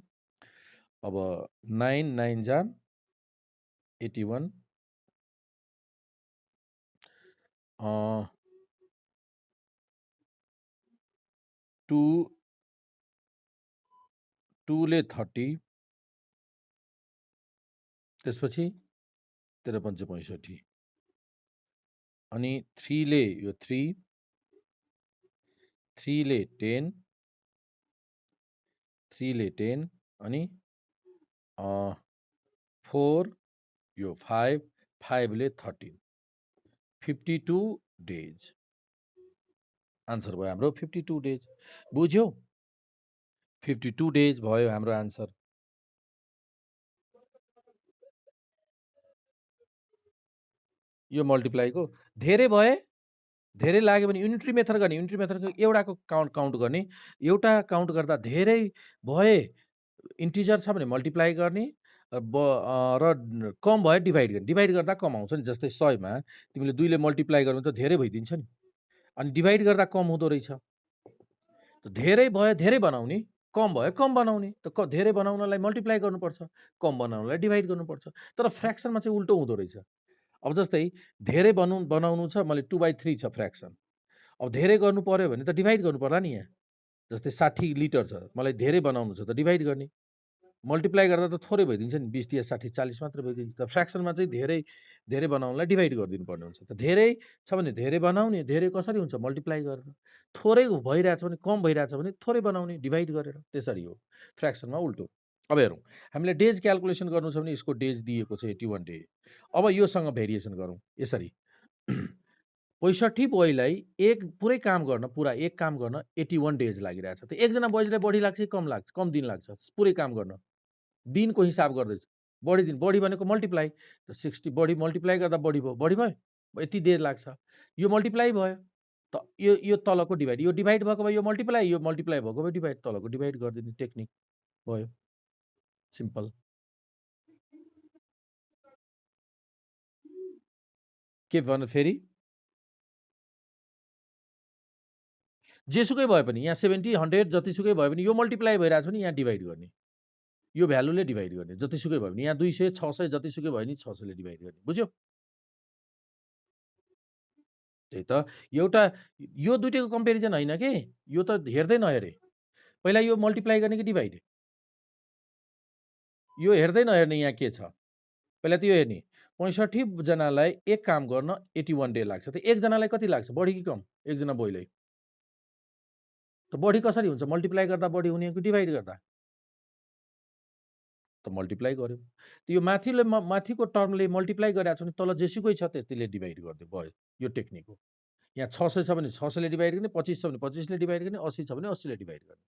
अब 9 9 जा 81, 2 ले 30, त्यसपछि 53 65, अनि 3 ले यो 3 ले 10, 3 ले 10, अनि 4 यो 5 ले 13, 52 डेज आन्सर भयो हाम्रो 52 डेज। बुझ्यौ? 52 डेज भयो हाम्रो आन्सर। यो मल्टिप्लाईको धेरै भए, धेरै लाग्यो भने युनिटरी मेथड गर्ने। युनिटरी मेथडको एउटाको काउन्ट गर्ने, एउटा काउन्ट गर्दा धेरै भए इन्टिजर छ भने मल्टिप्लाई गर्ने, र कम भयो डिभाइड गर्ने। डिभाइड गर्दा कम आउँछ नि। जस्तै 100 मा तिमीले 2 ले मल्टिप्लाई गर्नु त धेरै भइदिन्छ नि, अनि डिभाइड गर्दा कम हुँदो रहेछ। त धेरै भयो धेरै बनाउने, कम भयो कम बनाउने। त धेरै बनाउनलाई मल्टिप्लाई गर्नुपर्छ, कम बनाउनलाई डिभाइड गर्नुपर्छ। तर फ्र्याक्सनमा चाहिँ उल्टो हुँदो रहेछ। अब जस्तै धेरै बनाउनु छ, मैले 2/3 छ फ्र्याक्सन। अब धेरै गर्नु पर्यो भने त डिभाइड गर्नु पर्ला नि यहाँ। जस्तै 60 लिटर छ, मलाई धेरै बनाउनु छ त डिभाइड गर्ने। मल्टिप्लाई गर्दा त थोरै भइदिन्छ नि 20 या 60 40 मात्र भइदिन्छ त फ्र्याक्सनमा चाहिँ धेरै धेरै बनाउनलाई डिभाइड गरिदिनु पर्ने हुन्छ त धेरै छ भने धेरै बनाउने धेरै कसरी हुन्छ मल्टिप्लाई गरेर थोरै भइरहेछ भने कम भइरहेछ भने थोरै बनाउने डिभाइड गरेर त्यसरी हो फ्र्याक्सनमा उल्टो अब हेरौँ हामीले डेज क्यालकुलेसन गर्नु छ भने यसको डेज दिएको छ 81 डे अब योसँग भेरिएसन गरौँ यसरी 65 बोयलाई एक पुरै काम गर्न पुरा एक काम गर्न 81 डेज लागिरहेछ त एकजना बोयजलाई बढी लाग्छ कि कम लाग्छ कम दिन लाग्छ पुरै काम गर्न दिनको हिसाब गर्दैछु बढी दिन बढी भनेको मल्टिप्लाई त 60 बढी मल्टिप्लाई गर्दा बढी भयो यति डेज लाग्छ यो मल्टिप्लाई भयो त यो तलको डिभाइड यो डिभाइड भएको भए यो मल्टिप्लाई भएको भए डिभाइड तलको डिभाइड गरिदिने टेक्निक भयो सिम्पल के भन्नु फेरि जेसुकै भए पनि यहाँ 70 100 जतिसुकै भए पनि यो मल्टिप्लाई भइरहेछ भने यहाँ डिभाइड गर्ने यो भ्यालुले डिभाइड गर्ने जतिसुकै भयो भने यहाँ 200 600 जतिसुकै भयो नि 600 ले डिभाइड गर्ने बुझ्यो त्यही त एउटा यो दुईटैको कम्पेरिजन होइन के यो त हेर्दै नहेरे पहिला यो मल्टिप्लाई गर्ने कि डिभाइड यो हेर्दै नहेर्ने यहाँ के छ पहिला त यो हेर्ने 65 जनालाई एक काम गर्न 81 डे लाग्छ त एकजनालाई कति लाग्छ बढी कि कम एकजना बोयलाई त बढी कसरी हुन्छ मल्टिप्लाई गर्दा बढी हुने कि डिभाइड गर्दा त मल्टिप्लाई गर्यो त यो माथिको टर्मले मल्टिप्लाई गरेको छ भने तल जेसुकै छ त्यतिले डिभाइड गरिदियो भयो यो टेक्निक हो यहाँ 600 छ भने 600 ले डिभाइड गर्ने 25 छ भने 25 ले डिभाइड गर्ने 80 छ भने 80 ले डिभाइड गर्ने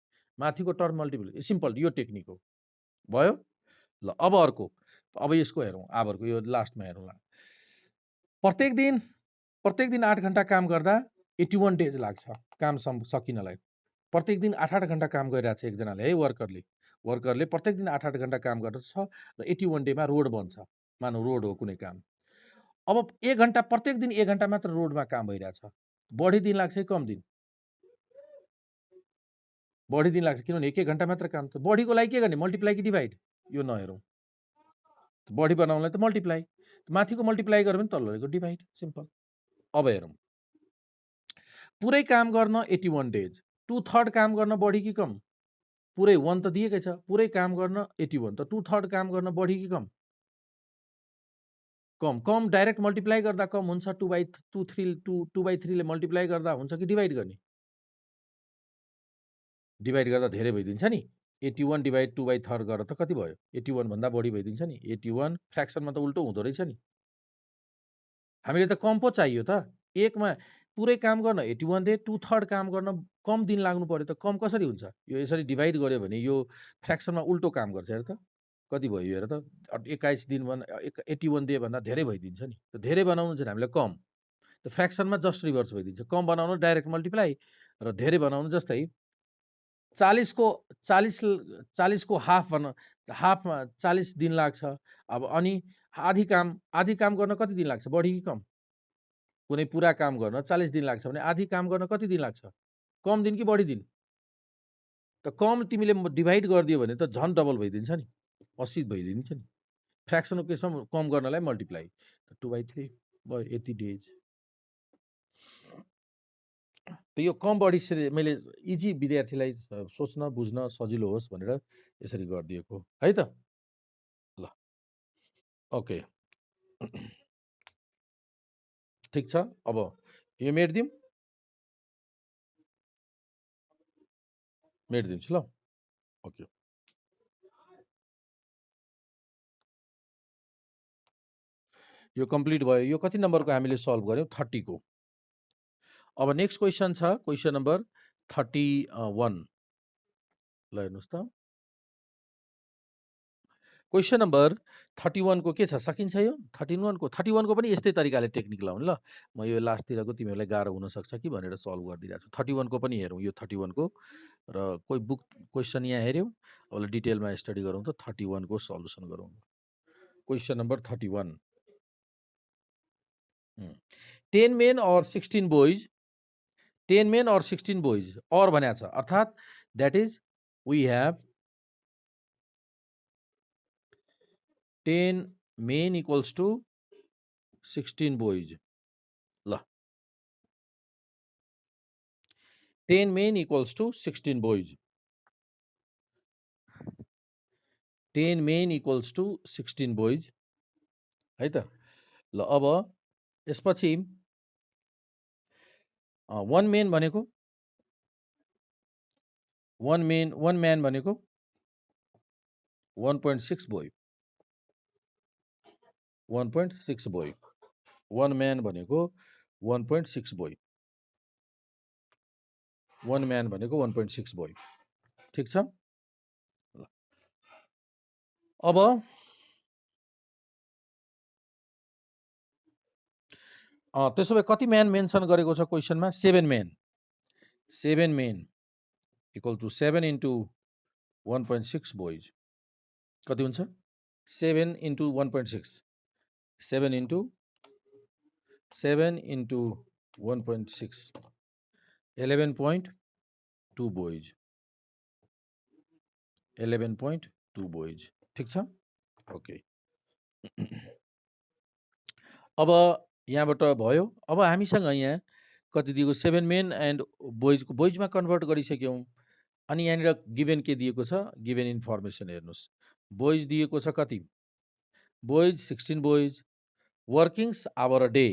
माथिको टर्म मल्टिप्लाई सिम्पल यो टेक्निक हो भयो ल अब अर्को अब यसको हेरौँ अबको यो लास्टमा हेरौँ प्रत्येक दिन 8 घण्टा काम गर्दा 81 डेज लाग्छ काम सकिनलाई प्रत्येक दिन 8 घण्टा काम गरिरहेछ एकजनाले है वर्करले प्रत्येक दिन 8 घण्टा काम गर्दछ र 81 डेमा रोड बन्छ मानौ रोड हो कुनै काम अब 1 घण्टा प्रत्येक दिन 1 घण्टा मात्र रोडमा काम भइरहेछ बढी दिन लाग्छ कि कम दिन बढी दिन लाग्छ किनभने 1 घण्टा मात्र काम छ बढीको लागि के गर्ने मल्टिप्लाई कि डिभाइड यो नहेरौँ बढी बनाउनलाई त मल्टिप्लाई माथिको मल्टिप्लाई गर्यो भने तल्लोको डिभाइड सिम्पल अब हेरौँ पुरै काम गर्न 81 डेज 2/3 काम गर्न बढी कि कम पुरै 1 त दिएकै छ पुरै काम गर्न 81 त 2/3 काम गर्न बढी कि कम कम डाइरेक्ट मल्टिप्लाई गर्दा कम हुन्छ 2/3 ले मल्टिप्लाई गर्दा हुन्छ कि डिभाइड गर्ने डिभाइड गर्दा धेरै भइदिन्छ नि 81 डिभाइड 2/3 गरेर त कति भयो 81 भन्दा बढी भइदिन्छ नि 81 फ्र्याक्सनमा त उल्टो हुँदो रहेछ नि हामीले त कम पो चाहियो त एकमा पुरै काम गर्न 81 दे 2/3 काम गर्न कम दिन लाग्नु पर्यो त कम कसरी हुन्छ यो यसरी डिभाइड गर्यो भने यो फ्र्याक्सनमा उल्टो काम गर्छ हेर त कति भयो हेर त 21 दिन 81 डे भन्दा धेरै भइदिन्छ नि त धेरै बनाउनु चाहिँ हामीलाई कम त फ्र्याक्सनमा जस्ट रिभर्स भइदिन्छ कम बनाउनु डाइरेक्ट मल्टिप्लाई र धेरै बनाउनु जस्तै 40 को हाफ भन हाफमा 40 दिन लाग्छ अब अनि आधी काम गर्न कति दिन लाग्छ बढी कि कम कुनै पुरा काम गर्न 40 दिन लाग्छ भने आधी काम गर्न कति दिन लाग्छ कम दिन कि बढी दिन त कम तिमीले डिभाइड गरिदियो भने त झन् डबल भइदिन्छ नि 80 भइदिन्छ नि फ्र्याक्सनको केसमा कम गर्नलाई मल्टिप्लाई 2/3 भयो यति डेज त यो कम बढी मैले इजी विद्यार्थीलाई सोच्न बुझ्न सजिलो होस् भनेर यसरी गरिदिएको है त ल ओके ठिक छ अब यो मेटिदिन्छु ल ओके यो कम्प्लिट भयो यो कति नम्बरको हामीले सल्भ गर्यौँ 30 को अब नेक्स्ट क्वेसन छ क्वेसन नम्बर 31 ल हेर्नुहोस् त क्वेसन नम्बर 31 को के छ सकिन्छ यो 31 को पनि यस्तै तरिकाले टेक्निक लाउनु ल म यो लास्टतिरको तिमीहरूलाई गाह्रो हुनसक्छ कि भनेर सल्भ गरिदिरहेको छु 31 को पनि हेरौँ यो 31 को र कोही बुक क्वेसन यहाँ हेऱ्यौँ अब डिटेलमा स्टडी गरौँ त 31 को सल्युसन गरौँ question number 31 10 men or 16 boys 10 men or 16 boys or भनेको छ अर्थात् that is we have 10 men equals to 16 boys ल 10 men equals to 16 boys 10 men equals to 16 boys है त। ल अब यसपछि 1 मेन भनेको 1 म्यान भनेको 1.6 बोय 1.6 बोय 1 म्यान भनेको 1.6 बोय 1 म्यान भनेको 1.6 बोय ठिक छ। अब त्यसो भए कति म्यान मेन्सन गरेको छ क्वेसनमा 7 man 7 men equal to 7 into 1.6 boys कति हुन्छ 7 इन्टु 1.6 7 इन्टु 1.6 11.2 बोइज 11.2 बोइज ठिक छ। ओके अब यहाँबाट भयो। अब हामीसँग यहाँ कति दिएको 7 मेन एन्ड बोइजको बोइजमा कन्भर्ट गरिसक्यौँ। अनि यहाँनिर गिभेन के दिएको छ गिभेन इन्फर्मेसन हेर्नुहोस्। बोइज दिएको छ कति boys 16 boys workings hour a day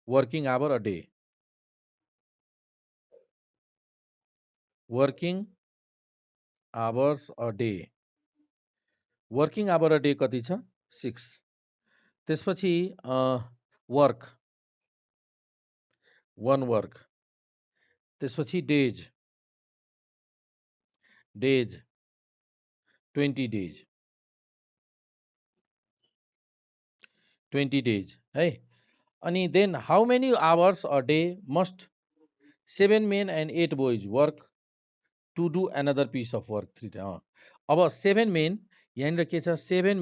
working hour a day working hours a day working hour a day कति छ 6। त्यसपछि वर्क 1 वर्क त्यसपछि डेज 20 डेज 20 डेज है। अनि then how many hours a day must 7 men and 8 boys work to do another piece of work 3 अब 7 men यहाँनिर के छ 7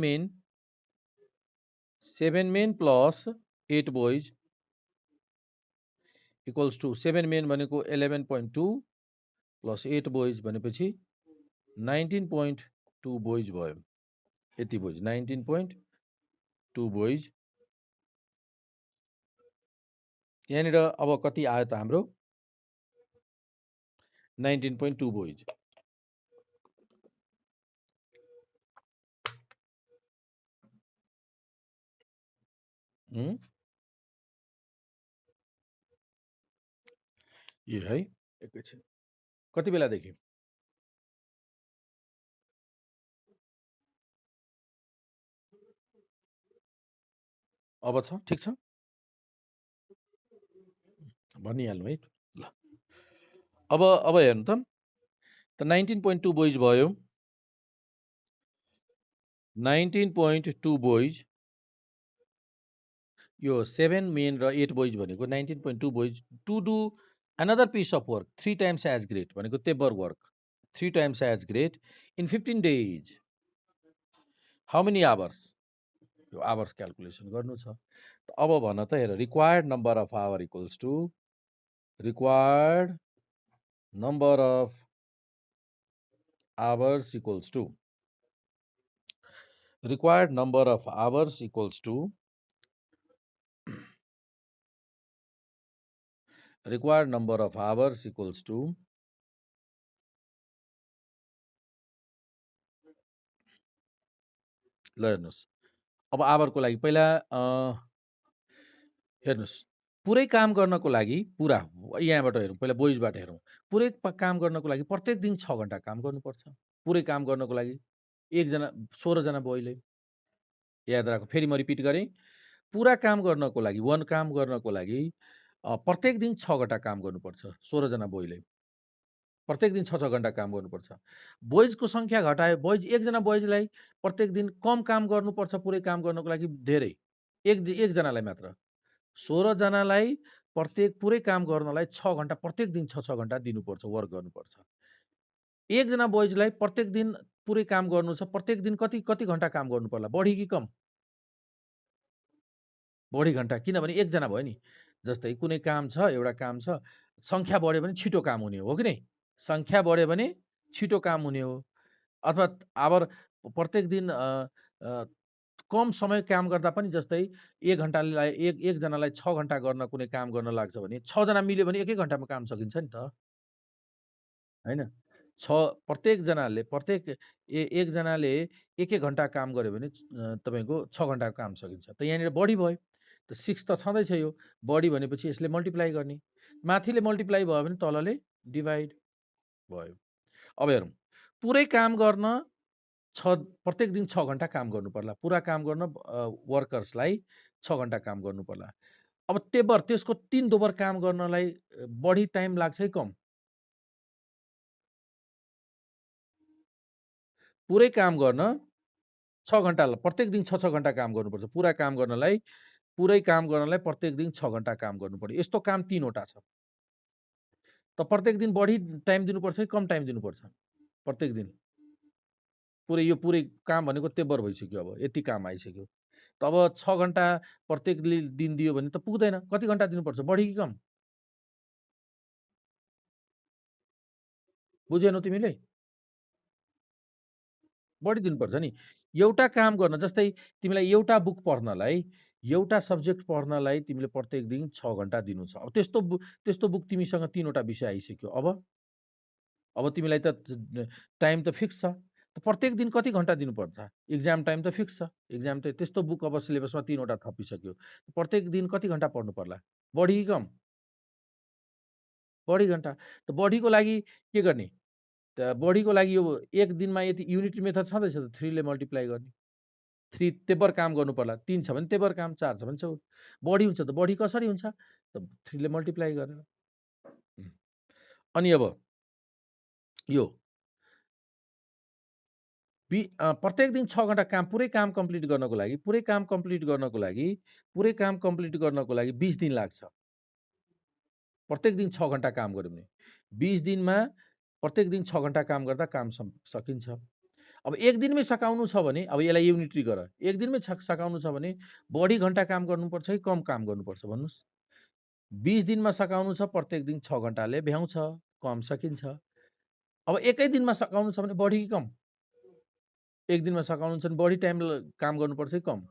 men plus 8 boys equals to 7 main भनेको 11.2 प्लस 8 बोइज भनेपछि 19.2 boys भयो। यति बोइज 19.2 बोइज यहाँनिर अब कति आयो त हाम्रो 19.2 बोइज यो है एकैछिन कति बेलादेखि अब छ ठिक छ भनिहाल्नु है ल। अब हेर्नु त 19.2 बोइज भयो 19.2 बोइज यो 7 मेन र 8 बोइज भनेको 19.2 boys to do another piece of work 3 times as great भनेको तेब्बर work 3 times as great in 15 days how many hours यो आवर्स क्याल्कुलेसन गर्नु छ। अब भन त हेर required number of hour equals to required number of hours equals to required number of hours equals to required number of hours equals to ल हेर्नुहोस्। अब आवरको लागि पहिला हेर्नुहोस् पुरै काम गर्नको लागि पुरा यहाँबाट हेरौँ पहिला बोइजबाट हेरौँ। पुरै काम गर्नको लागि प्रत्येक दिन 6 घण्टा काम गर्नुपर्छ। पुरै काम गर्नको लागि एकजना 16 जना बोइले याद राख। फेरि म रिपिट गरेँ पुरा काम गर्नको लागि काम गर्नको लागि प्रत्येक दिन 6 घण्टा काम गर्नुपर्छ 16 जना बोइले प्रत्येक दिन 6 घण्टा काम गर्नुपर्छ। बोइजको सङ्ख्या घटायो बोइज एकजना बोइजलाई प्रत्येक दिन कम काम गर्नुपर्छ पुरै काम गर्नको लागि धेरै एकजनालाई मात्र 16 जनालाई प्रत्येक पुरै काम गर्नलाई 6 घण्टा प्रत्येक दिन 6 घण्टा दिनुपर्छ वर्क गर्नुपर्छ। एकजना बोइजलाई प्रत्येक दिन पुरै काम गर्नु छ प्रत्येक दिन कति कति घण्टा काम गर्नु पर्ला बढी कि कम बढी घण्टा किनभने एकजना भयो नि। जस्तै कुनै काम छ एउटा काम छ सङ्ख्या बढ्यो भने छिटो काम हुने हो कि नै सङ्ख्या बढ्यो भने छिटो काम हुने हो। अथवा आवर प्रत्येक दिन कम समय काम गर्दा पनि जस्तै 1 घण्टालाई एकजनालाई 6 घण्टा गर्न कुनै काम गर्न लाग्छ भने 6 जना मिल्यो भने 1 घण्टामा काम सकिन्छ नि त हैन। प्रत्येक एकजनाले 1-1 घन्टा काम गर्यो भने तपाईँको 6 घन्टाको काम सकिन्छ। त यहाँनिर बढी भयो। त 6 त छँदैछ यो। बढी भनेपछि यसले मल्टिप्लाई गर्ने। माथिले मल्टिप्लाई भयो भने तलले डिभाइड भयो। अब हेरौँ। पुरै काम गर्न प्रत्येक दिन 6 घन्टा काम गर्नु पर्ला। पुरा काम गर्न वर्कर्सलाई 6 घन्टा काम गर्नु पर्ला। अब त्यसको 3 दोबर काम गर्नलाई बढी टाइम लाग्छ कि कम? पुरै काम गर्न 6 घन्टा प्रत्येक दिन 6-6 घन्टा काम गर्नुपर्छ। पुरै काम गर्नलाई प्रत्येक दिन 6 घन्टा काम गर्नुपर्यो। यस्तो काम 3 वटा छ। त प्रत्येक दिन बढी टाइम दिनुपर्छ कि कम टाइम दिनुपर्छ? प्रत्येक दिन। यो पुरै काम भनेको तेब्बर भइसक्यो अब। यति काम आइसक्यो। त अब 6 घन्टा प्रत्येक दिन दियो भने त पुग्दैन। कति घन्टा दिनुपर्छ? बढी कि कम? बुझेनौ तिमीले? बढी दिनुपर्छ नि। एउटा काम गर्न जस्तै तिमीलाई एउटा बुक पढ्नलाई, एउटा सब्जेक्ट पढ्नलाई तिमीले प्रत्येक दिन 6 घन्टा दिनु छ। अब त्यस्तो बुक तिमीसँग 3 वटा विषय आइसक्यो। अब तिमीलाई त टाइम त फिक्स छ। त प्रत्येक दिन कति घन्टा दिनुपर्छ? एक्जाम टाइम त फिक्स छ। एक्जाम त त्यस्तो बुक अब सिलेबसमा 3 वटा थपिसक्यो। प्रत्येक दिन कति घन्टा पढ्नु पर्ला? बढी कि कम? बढी घन्टा। त बढीको लागि के गर्ने? त बढीको लागि यो एक दिनमा यति युनिट मेथड छँदैछ त 3 ले मल्टिप्लाई गर्ने। 3 तेब्बर काम गर्नु पर्ला। 3 छ भने तेब्बर काम, 4 छ भने बढी हुन्छ त बढी कसरी हुन्छ? त 3 ले मल्टिप्लाई गरेर। अनि अब यो प्रत्येक दिन 6 घन्टा काम, पुरै काम कम्प्लिट गर्नको लागि 20 दिन लाग्छ। प्रत्येक दिन 6 घन्टा काम गर्यो भने 20 दिनमा प्रत्येक दिन 6 घन्टा काम गर्दा काम सकिन्छ। अब एक दिनमै सकाउनु छ भने अब यसलाई युनिटरी गर। एक दिनमै सकाउनु छ भने बढी घन्टा काम गर्नुपर्छ कि कम काम गर्नुपर्छ भन्नुहोस्? 20 दिनमा सकाउनु छ प्रत्येक दिन 6 घन्टाले भ्याउँछ, कम सकिन्छ। अब एकै दिनमा सकाउनु छ भने बढी कि कम? एक दिनमा सकाउनु छ भने बढी टाइम काम गर्नुपर्छ कि कम?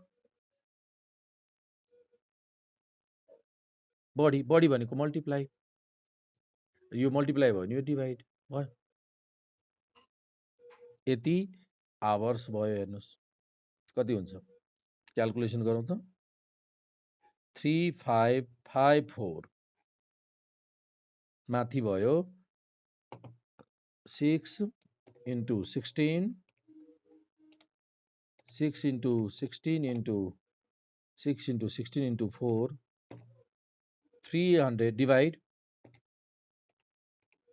बढी भनेको मल्टिप्लाई। यो मल्टिप्लाई भयो भने यो डिभाइड भयो। यति आवर्स भयो हेर्नुहोस्। कति हुन्छ? क्याल्कुलेसन गरौँ त। 3554 माथि भयो 6 into 16 6 into 16 into 6 into 16 into 4 300 divide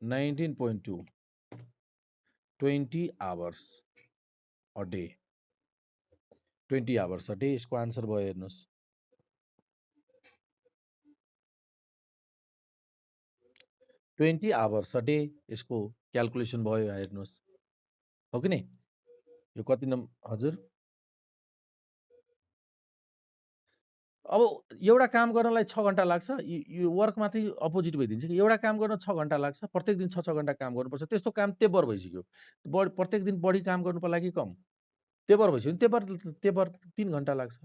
19.2 20 hours a day 20 hours a day यसको आन्सर भयो हेर्नुहोस्। 20 hours a day यसको क्याल्कुलेसन भयो हेर्नुहोस्। हो कि नहीं? यो कति हजुर? अब एउटा काम गर्नलाई 6 घन्टा लाग्छ। यो वर्क मात्रै अपोजिट भइदिन्छ कि एउटा काम गर्न 6 घन्टा लाग्छ। प्रत्येक दिन 6-6 घन्टा काम गर्नुपर्छ। त्यस्तो काम तेब्बर भइसक्यो। प्रत्येक दिन बढी काम गर्नु पर्ला कि कम? तेब्बर भइसक्यो। तेब्बर 3 घन्टा लाग्छ।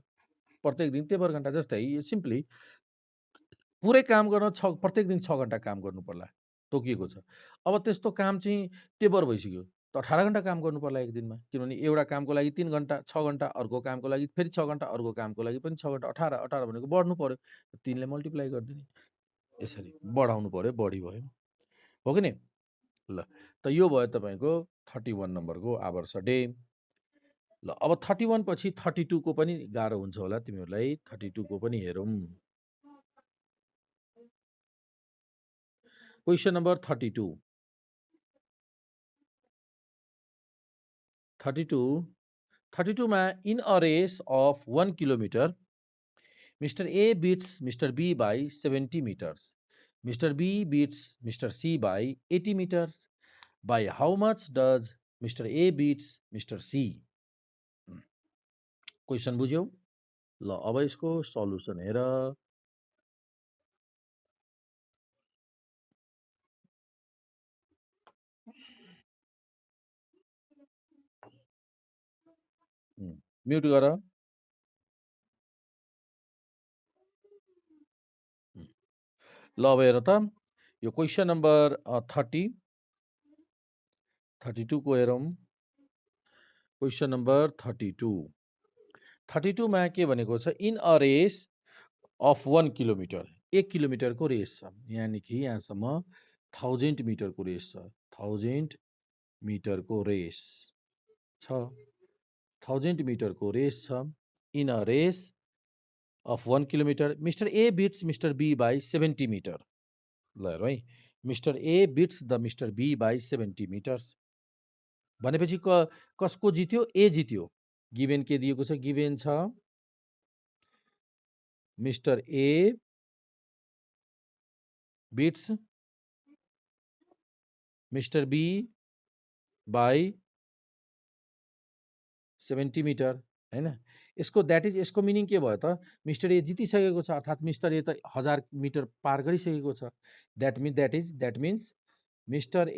प्रत्येक दिन तेब्बर घन्टा। जस्तै सिम्पली पुरै काम गर्न प्रत्येक दिन 6 घन्टा काम गर्नु पर्ला तोकिएको छ। अब त्यस्तो काम चाहिँ तेब्बर भइसक्यो। त 18 घन्टा काम गर्नु पर्ला एक दिनमा। किनभने एउटा कामको लागि 3 घन्टा, 6 घन्टा, अर्को कामको लागि फेरि 6 घन्टा, अर्को कामको लागि पनि 6 घन्टा, 18 भनेको बढ्नु पर्यो। 3 ले मल्टिप्लाई गरिदिने। यसरी बढाउनु पर्यो, बढी भयो। हो कि नि? ल त यो भयो तपाईँको 31 नम्बरको आवर्स अ डे। ल अब 31 पछि 32 को पनि गाह्रो हुन्छ होला तिमीहरूलाई। 32 को पनि हेरौँ। क्वेसन नम्बर 32 मा in a race of 1 kilometre Mr. A beats Mr. B by 70 meters. Mr. B beats Mr. C by 80 meters. By how much does Mr. A beats Mr. C? Question बुझ्यौ? ल अब यसको solution हेर। Mute गर। ल अब हेर त यो क्वेसन नम्बर 30 32 को हेरौँ। Question number 32। 32 मा के भनेको छ, in a race of 1 kilometre, 1 किलोमिटरको रेस छ। यानिकि यहाँसम्म 1000 मिटरको रेस छ। 1000 मिटरको रेस छ। 1000 मिटरको रेस छ। In a race of 1 kilometre mister A beats mister B by 70 metre. ल हेरौँ है, mister A beats the mister B by 70 metres भनेपछि कसको जित्यो? ए जित्यो। गिभेन के दिएको छ? गिभेन छ mister A beats mister B by 70 metre, हैन? यसको यसको मिनिङ के भयो त? मिस्टर ए जितिसकेको छ, अर्थात् मिस्टर ए त 1000 मिटर पार गरिसकेको छ। That means mister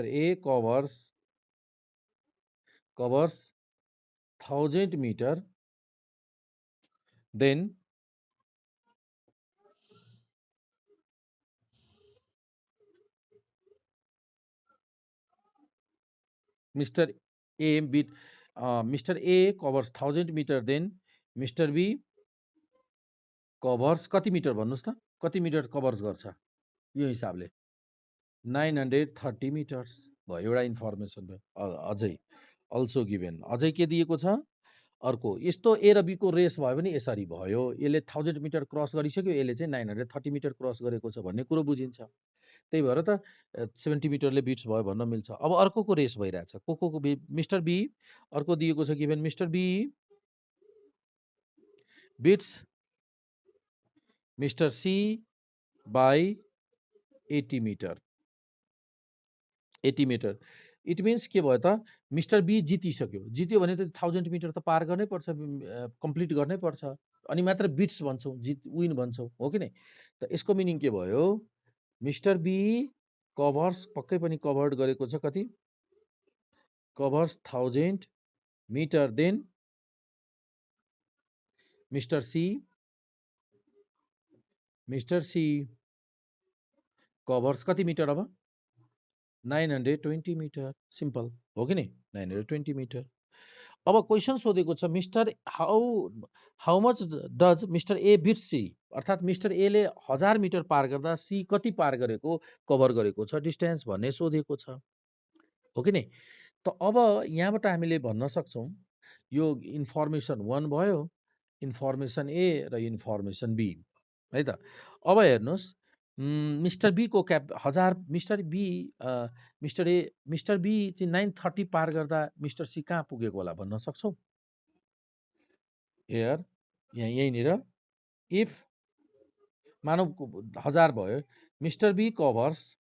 A covers 1000 metre, then mister A covers 1000 metre, then mister B covers कति मिटर भन्नुहोस् त? कति मिटर कभर्स गर्छ? यो हिसाबले 930 मिटर्स भयो। एउटा इन्फर्मेसन भयो। अझै अल्सो गिभेन, अझै के दिएको छ? अर्को यस्तो ए र बीको रेस भयो भने यसरी भयो। यसले 1000 मिटर क्रस गरिसक्यो, यसले चाहिँ 930 मिटर क्रस गरेको छ भन्ने कुरो बुझिन्छ। त्यही भएर त 70 मिटरले बिट्स भयो भन्न मिल्छ। अब अर्कोको रेस भइरहेछ। को मिस्टर बी, अर्को दिएको छ given Mister B beats Mister C by 80 metre. 80 metre it means के भयो त? मिस्टर बी जितिसक्यो। जित्यो भने त 1000 मिटर त पार गर्नै पर्छ, कम्प्लिट गर्नै पर्छ, अनि मात्र बिट्स भन्छौँ, विन भन्छौँ, हो कि नै? त यसको मिनिङ के भयो? मिस्टर बी कभर्स, पक्कै पनि कभर्ड गरेको छ, कति? Covers 1000 metre, then mister C covers कति मिटर? अब 920 मिटर। सिम्पल हो कि नै? 920 मिटर। अब क्वेसन सोधेको छ, mister how much does mister A beat C, अर्थात् मिस्टर एले 1000 मिटर पार गर्दा सी कति पार गरेको, कभर गरेको छ डिस्टेन्स भन्ने सोधेको छ, हो कि नै? त अब यहाँबाट हामीले भन्न सक्छौँ, यो इन्फर्मेसन 1 भयो, इन्फर्मेसन ए र इन्फर्मेसन बी, है त? अब हेर्नुहोस्, मिस्टर बी को 1000, मिस्टर बी चाहिँ 930 पार गर्दा मिस्टर सी कहाँ पुगेको होला भन्न सक्छौँ? हेयर यहीँनिर, इफ मानव 1000 भयो, मिस्टर बी कभर्स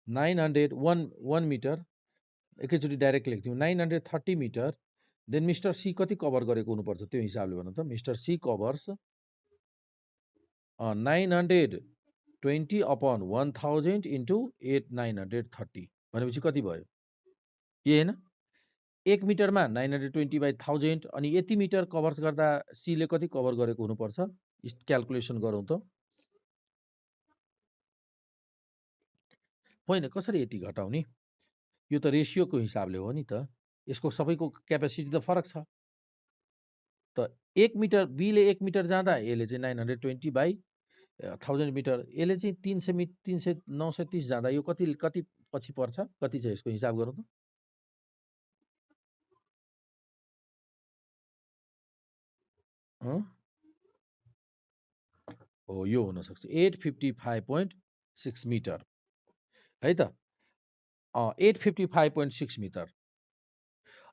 901 मिटर, एकैचोटि डाइरेक्ट लेख्थ्यौँ 930 मिटर, देन मिस्टर सी कति कभर गरेको हुनुपर्छ त्यो हिसाबले भन्नु त? Mister C covers 920 upon 1000 into 930 भनेपछि कति भयो? ए होइन, 1 मिटरमा 920/1000, अनि यति मिटर कभर्स गर्दा सीले कति कभर गरेको हुनुपर्छ? क्यालकुलेसन गरौँ त। होइन, कसरी 80 घटाउने? यो त रेसियोको हिसाबले हो नि त। यसको सबैको क्यापेसिटी त फरक छ। त 1 मिटर, बीले 1 मिटर जाँदा यसले चाहिँ 920/1000 मिटर, यसले चाहिँ 930 जाँदा यो कति पछि पर्छ? कति छ यसको हिसाब गरौँ त। हो, यो हुनसक्छ 855.6 मिटर, है त? 855.6 मिटर।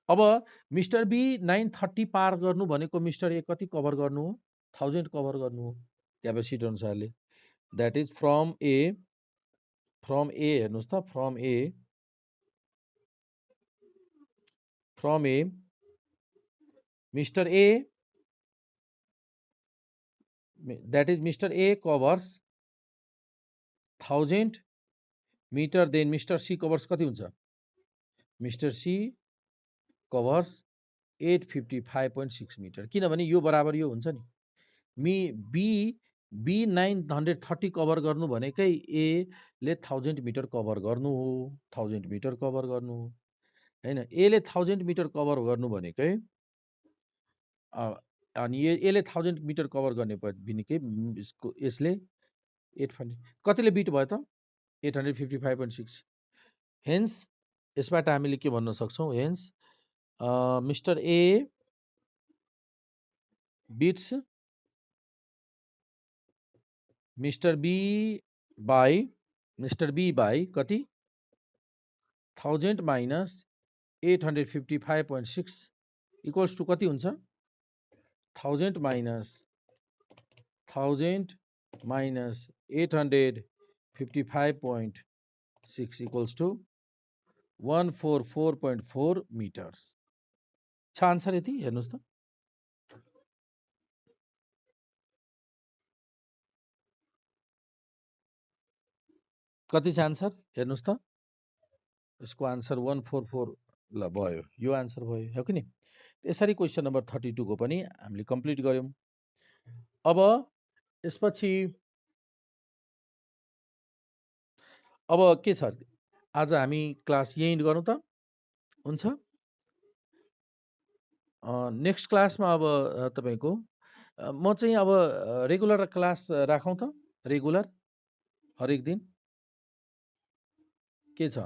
अब मिस्टर बी 930 पार गर्नु भनेको मिस्टर ए कति कभर गर्नु हो? 1000 कभर गर्नु हो क्यापेसिटी अनुसारले। द्याट इज फ्रम ए हेर्नुहोस् त, from A mister A, that is mister A covers 1000 metre, then mister C covers कति हुन्छ? मिस्टर सी कभर्स 855.6 मिटर, किनभने यो बराबर यो हुन्छ नि। बी बी 930 कभर गर्नु भनेकै एले 1000 मिटर कभर गर्नु हो, 1000 मिटर कभर गर्नु हो, हैन? एले 1000 मिटर कभर गर्नु भनेकै अनि एले 1000 मिटर कभर गर्ने भनेकै यसले 800 कतिले बिट भयो त? 855.6 हेन्स यसबाट हामीले के भन्न सक्छौँ? Hence mister A beats mister B by कति? 1000 माइनस 855.6 इक्वल्स टु कति हुन्छ? 1000 माइनस 855.6 इक्वल्स टु 144.4 मिटर्स। छ आन्सर यति? हेर्नुहोस् त। कति छ आन्सर? हेर्नुहोस् त। यसको आन्सर 144 ल भयो। यो आन्सर भयो, हो कि नि? यसरी क्वेसन नम्बर 32 को पनि हामीले कम्प्लिट गर्यौं। अब यसपछि अब के छ? आज हामी क्लास यही गरौँ त? हुन्छ? नेक्स्ट क्लासमा अब तपाईको म चाहिँ अब रेगुलर क्लास राखौँ त? रेगुलर हरेक दिन के छ?